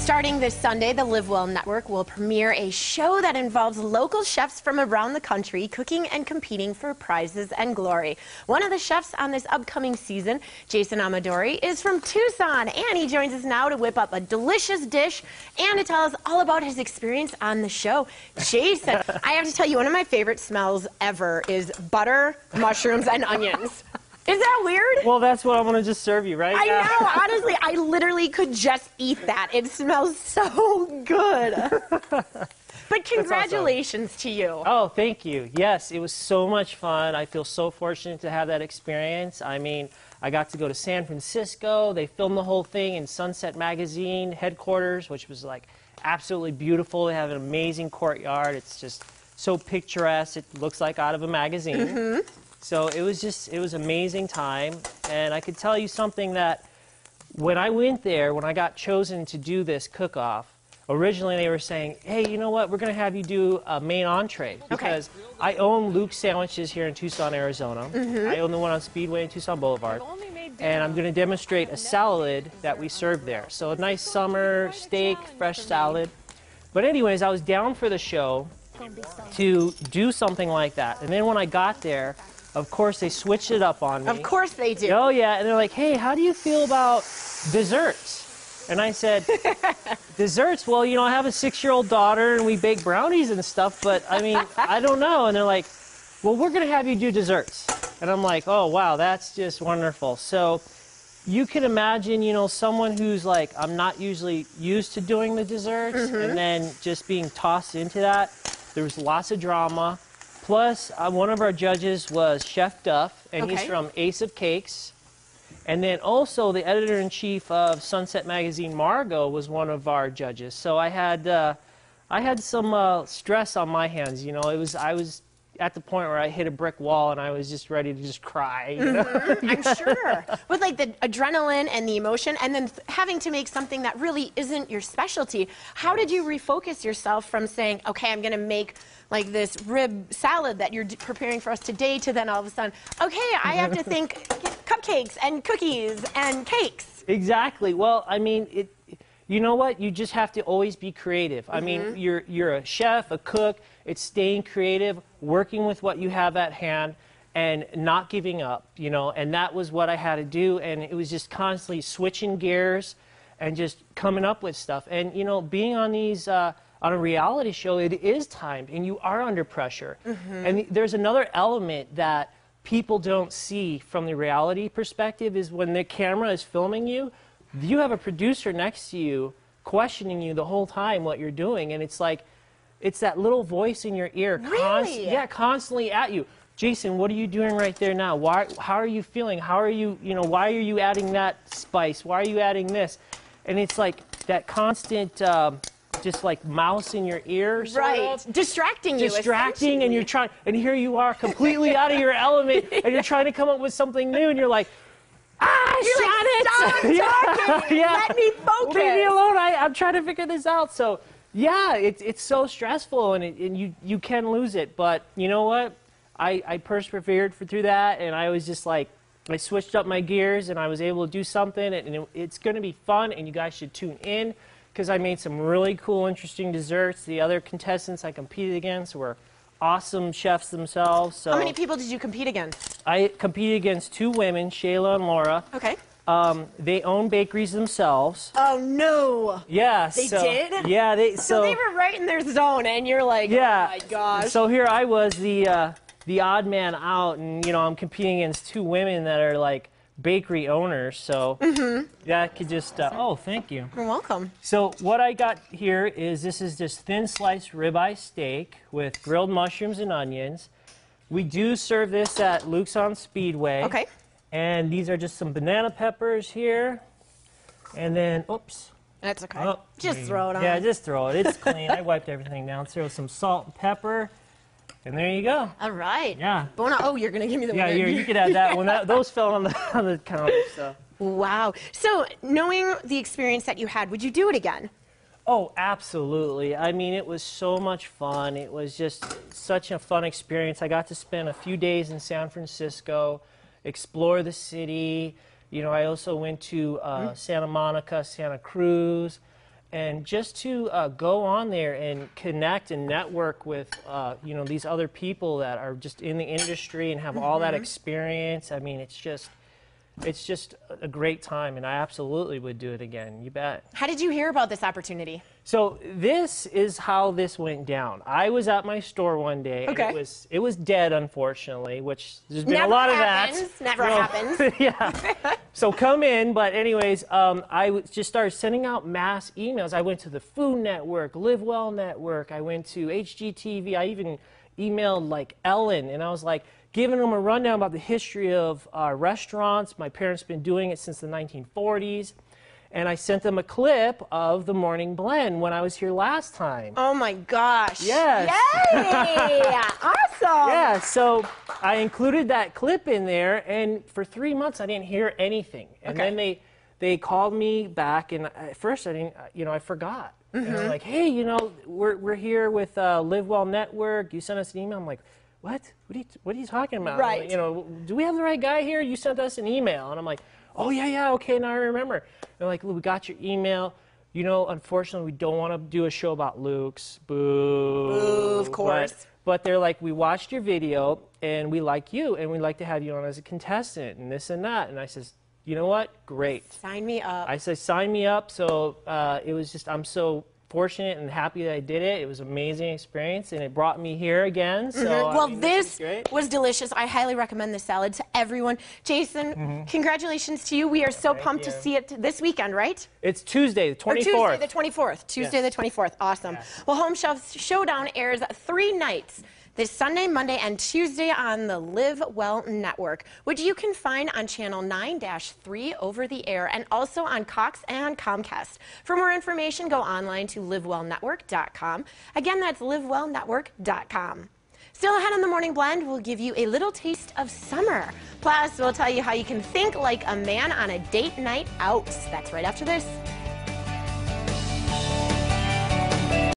Starting this Sunday, the Live Well Network will premiere a show that involves local chefs from around the country cooking and competing for prizes and glory. One of the chefs on this upcoming season, Jason Amadori, is from Tucson, and he joins us now to whip up a delicious dish and to tell us all about his experience on the show. Jason, I have to tell you, one of my favorite smells ever is butter, mushrooms, and onions. Is that weird? Well, that's what I'm going to just serve you right now. I know, honestly, I literally could just eat that. It smells so good. But congratulations awesome. To you. Oh, thank you. Yes, it was so much fun. I feel so fortunate to have that experience. I mean, I got to go to San Francisco. They filmed the whole thing in Sunset Magazine headquarters, which was like absolutely beautiful. They have an amazing courtyard. It's just so picturesque. It looks like out of a magazine. Mm-hmm. So it was amazing time, and I could tell you something that when I went there, when I got chosen to do this cook-off, originally they were saying, hey, you know what, we're going to have you do a main entree, because I own Luke's Sandwiches here in Tucson, Arizona. Mm-hmm. I own the one on Speedway and Tucson Boulevard, and I'm going to demonstrate a salad that we serve there. So a nice summer steak, fresh salad. But anyways, I was down for the show to do something like that, and then when I got there, of course, they switched it up on me. Of course they do. Oh, yeah. And they're like, hey, how do you feel about desserts? And I said, desserts? Well, you know, I have a 6-year-old daughter, and we bake brownies and stuff, but, I mean, I don't know. And they're like, well, we're going to have you do desserts. And I'm like, oh, wow, that's just wonderful. So you can imagine, you know, someone who's like, I'm not usually used to doing the desserts, and then just being tossed into that. There was lots of drama. Plus, one of our judges was Chef Duff, and he's from Ace of Cakes. And then also the editor-in-chief of Sunset Magazine, Margot, was one of our judges. So I had some stress on my hands. You know, I was at the point where I hit a brick wall, and I was just ready to just cry. You know? I'm sure. With like the adrenaline and the emotion, and then having to make something that really isn't your specialty. How did you refocus yourself from saying, okay, I'm going to make like this rib salad that you're preparing for us today, to then all of a sudden, okay, I have to think cupcakes and cookies and cakes. Exactly. Well, I mean, you know what? You just have to always be creative. I mean, you're a chef, a cook. It's staying creative, working with what you have at hand, and not giving up, you know. And that was what I had to do. And it was just constantly switching gears and just coming up with stuff. And, you know, being on these on a reality show, it is timed, and you are under pressure. And there's another element that people don't see from the reality perspective is when the camera is filming you, you have a producer next to you questioning you the whole time what you're doing, and it's like, it's that little voice in your ear, constantly at you. Jason, what are you doing right there now? How are you feeling? How are you, you know, why are you adding that spice? Why are you adding this? And it's like that constant, just like mouse in your ear, sort of. Distracting you. Distracting, and you're trying, and here you are completely out of your element, and you're trying to come up with something new, and you're like, stop talking! Let me focus! Leave me alone, I'm trying to figure this out. So, yeah, it's so stressful, and you can lose it, but you know what? I persevered through that, and I was just like, I switched up my gears, and I was able to do something, and it's going to be fun, and you guys should tune in, because I made some really cool, interesting desserts. The other contestants I competed against were awesome chefs themselves. So how many people did you compete against? I competed against 2 women, Shayla and Laura. Okay. They own bakeries themselves. Oh, no. Yeah. They did? Yeah. So they were right in their zone, and you're like, oh, my gosh. So here I was, the odd man out, and, you know, I'm competing against 2 women that are, like, bakery owners, so that could just, oh, thank you. You're welcome. So what I got here is, this is just thin sliced ribeye steak with grilled mushrooms and onions. We do serve this at Luke's on Speedway. Okay. And these are just some banana peppers here. And then, oops. That's okay. Oh, just throw it on. Yeah, just throw it. It's clean. I wiped everything down. Throw some salt and pepper. And there you go. All right. Yeah. Oh, you're going to give me the one. Yeah, you could have that one. Those fell on the counter. So. Wow. So knowing the experience that you had, would you do it again? Oh, absolutely. I mean, it was so much fun. It was just such a fun experience. I got to spend a few days in San Francisco, explore the city. You know, I also went to Santa Monica, Santa Cruz. And just to go on there and connect and network with, you know, these other people that are just in the industry and have all that experience. I mean, it's just a great time, and I absolutely would do it again. You bet. How did you hear about this opportunity? So this is how this went down. I was at my store one day, and it was dead, unfortunately, which there's been a lot of that. Never happens. Yeah. So come in, but anyways, I just started sending out mass emails. I went to the Food Network, Live Well Network. I went to HGTV. I even emailed like Ellen, and I was like giving them a rundown about the history of restaurants. My parents have been doing it since the 1940s. And I sent them a clip of the morning blend when I was here last time. Oh my gosh. Yes. Yay! Awesome. Yeah, so I included that clip in there, and for 3 months I didn't hear anything. And then they called me back, and at first I didn't, you know, I forgot. And they're like, hey, you know, we're here with Live Well Network. You sent us an email. I'm like, what? What are you talking about? Right. Like, you know, do we have the right guy here? You sent us an email. And I'm like, oh, yeah, okay, now I remember. They're like, we got your email. You know, unfortunately, we don't want to do a show about Luke's. Boo. Boo, of course. But they're like, we watched your video, and we like you, and we'd like to have you on as a contestant, and this and that. And I says, you know what? Great. Sign me up. I said, sign me up. So it was just, I'm so fortunate and happy that I did it. It was an amazing experience, and it brought me here again. So well, I mean, this was delicious. I highly recommend this salad to everyone. Jason, congratulations to you. We are so pumped to see it this weekend, right? It's Tuesday, the 24th. Or Tuesday the 24th. Tuesday the 24th. Awesome. Yes. Well, Home Chef's Showdown airs 3 nights. This Sunday, Monday, and Tuesday on the Live Well Network, which you can find on channel 9-3 over the air and also on Cox and Comcast. For more information, go online to livewellnetwork.com. Again, that's livewellnetwork.com. Still ahead on the Morning Blend, we'll give you a little taste of summer. Plus, we'll tell you how you can think like a man on a date night out. That's right after this.